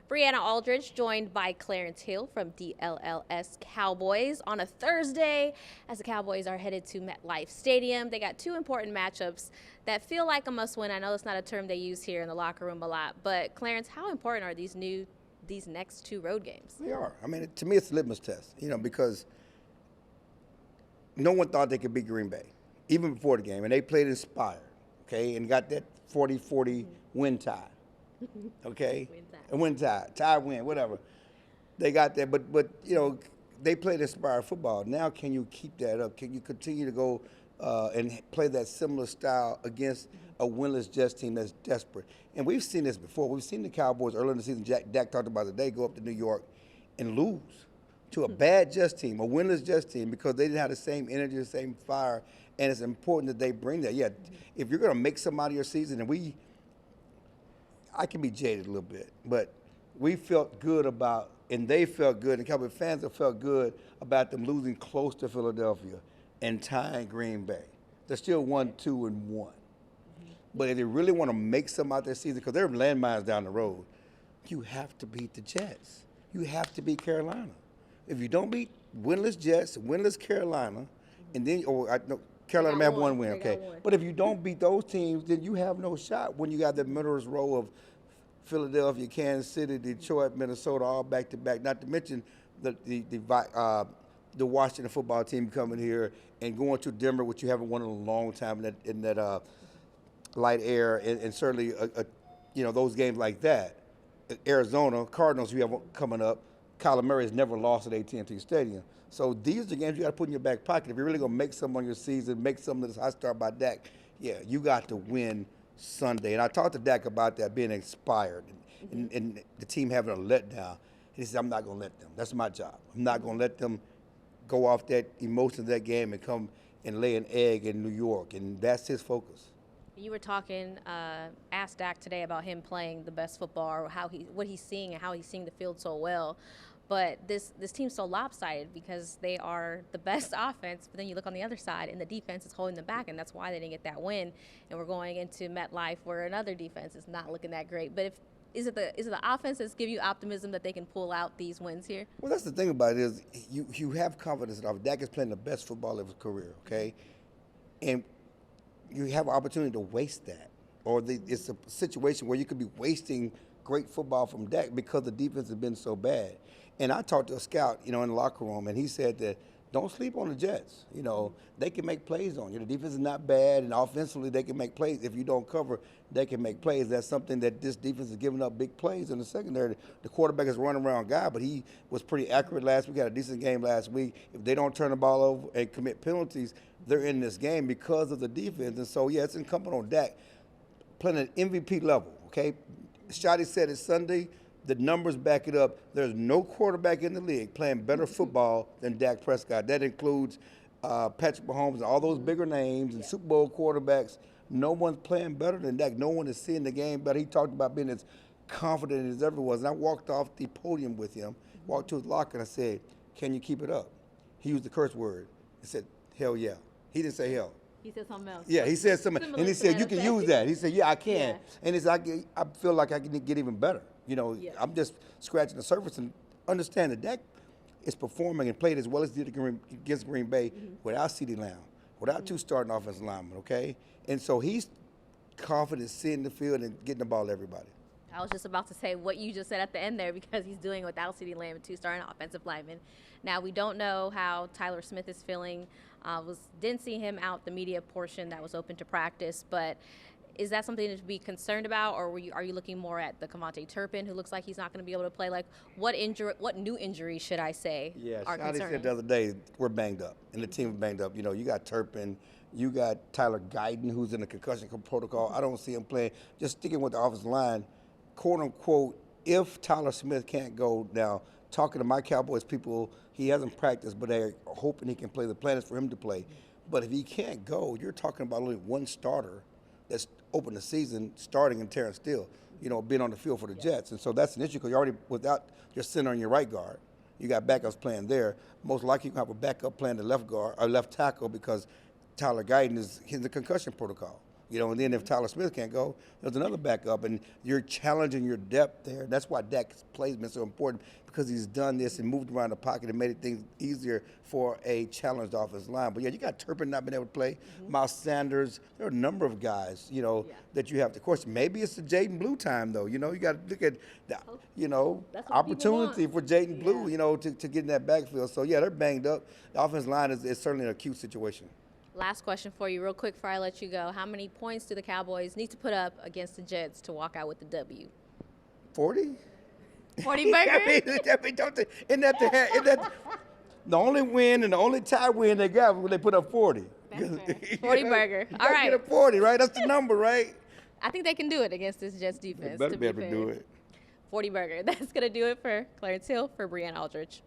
Brianna Aldridge, joined by Clarence Hill from DLLS Cowboys on a Thursday as the Cowboys are headed to MetLife Stadium. They got two important matchups that feel like a must-win. I know that's not a term they use here in the locker room a lot, but Clarence, how important are these next two road games? They are. I mean, to me, it's a litmus test, because no one thought they could beat Green Bay, even before the game, and they played inspired, okay, and got that 40-40 win tie, okay, win tie win, whatever. They got that, but they played inspired football. Now, can you keep that up? Can you continue to go and play that similar style against a winless Jets team that's desperate? And we've seen this before. We've seen the Cowboys earlier in the season. Dak talked about it today. Go up to New York and lose to a bad Jets team, a winless Jets team, because they didn't have the same energy, the same fire, and it's important that they bring that. Yeah, if you're going to make some out of your season, and I can be jaded a little bit, but we felt good about, and they felt good, and Cowboy fans have felt good about them losing close to Philadelphia and tying Green Bay. They're still 1-2-1. But if they really want to make some out their season, because they're landmines down the road, you have to beat the Jets. You have to beat Carolina. If you don't beat winless Jets, winless Carolina, and then Carolina may have one win, okay. But if you don't beat those teams, then you have no shot when you got the murderous row of Philadelphia, Kansas City, Detroit, Minnesota, all back to back. Not to mention the Washington football team coming here and going to Denver, which you haven't won in a long time in that light air, and certainly those games like that. Arizona Cardinals, you have coming up. Kyler Murray has never lost at AT&T Stadium. So these are the games you got to put in your back pocket. If you're really going to make something on your season, make something that's high start by Dak, yeah, you got to win Sunday. And I talked to Dak about that, being inspired and the team having a letdown. He said, I'm not going to let them. That's my job. I'm not going to let them go off that emotion of that game and come and lay an egg in New York. And that's his focus. You were talking, asked Dak today about him playing the best football, or what he's seeing and how he's seeing the field so well. But this team's so lopsided because they are the best offense, but then you look on the other side and the defense is holding them back, and that's why they didn't get that win. And we're going into MetLife where another defense is not looking that great. But is it the offense that's give you optimism that they can pull out these wins here? Well, that's the thing about it is you have confidence in Dak is playing the best football of his career, okay? And you have an opportunity to waste that. Or it's a situation where you could be wasting great football from Dak because the defense has been so bad. And I talked to a scout, in the locker room, and he said that don't sleep on the Jets. They can make plays on you. The defense is not bad, and offensively they can make plays. If you don't cover, they can make plays. That's something that this defense is giving up big plays in the secondary. The quarterback is a running around guy, but he was pretty accurate last week. Had a decent game last week. If they don't turn the ball over and commit penalties, they're in this game because of the defense. And so, yeah, it's incumbent on Dak playing at MVP level, okay? Shotty said it Sunday. The numbers back it up. There's no quarterback in the league playing better football than Dak Prescott. That includes Patrick Mahomes and all those bigger names and Super Bowl quarterbacks. No one's playing better than Dak. No one is seeing the game better. He talked about being as confident as ever was. And I walked off the podium with him, walked to his locker, and I said, can you keep it up? He used the curse word. He said, hell yeah. He didn't say hell. He said something else. Yeah, he said something. And he said, you can use that. He said, yeah, I can. Yeah. And it's like, I feel like I can get even better. I'm just scratching the surface and understand that Dak is performing and played as well as he did against Green Bay without CeeDee Lamb, without two starting offensive linemen, okay? And so he's confident seeing the field and getting the ball to everybody. I was just about to say what you just said at the end there, because he's doing it without CeeDee Lamb and two starting offensive linemen. Now, we don't know how Tyler Smith is feeling. Didn't see him out the media portion that was open to practice, but is that something to be concerned about, or are you looking more at the Kevontae Turpin, who looks like he's not going to be able to play? Like, what new injury should I say are Shotty concerning? said the other day, we're banged up, and the team is banged up. You got Turpin, you got Tyler Guyton, who's in the concussion protocol. I don't see him playing. Just sticking with the offensive line, quote unquote, if Tyler Smith can't go now, talking to my Cowboys people, he hasn't practiced, but they're hoping he can play. The plan is for him to play. But if he can't go, you're talking about only one starter that's opened the season starting in Terrence Steele, being on the field for the Jets. And so that's an issue because you're already without your center and your right guard. You got backups playing there. Most likely you have a backup playing the left guard or left tackle because Tyler Guyton is in the concussion protocol. You know, and then if Tyler Smith can't go, there's another backup, and you're challenging your depth there. That's why Dak's play has been so important, because he's done this and moved around the pocket and made things easier for a challenged offensive line. But yeah, you got Turpin not being able to play, Miles Sanders. There are a number of guys, you know, that you have to. Of course, maybe it's the Jaden Blue time though. You know, you got to look at the, you know, opportunity for Jaden Blue, you know, to get in that backfield. So yeah, they're banged up. The offensive line is certainly an acute situation. Last question for you, real quick, before I let you go. How many points do the Cowboys need to put up against the Jets to walk out with the W? 40? 40 burger? Isn't that the only win and the only tie win they got when they put up 40? 40 burger. All right. Get a 40, right? That's the number, right? I think they can do it against this Jets defense. They better be able to do it. 40 burger. That's going to do it for Clarence Hill, for Brianna Aldridge.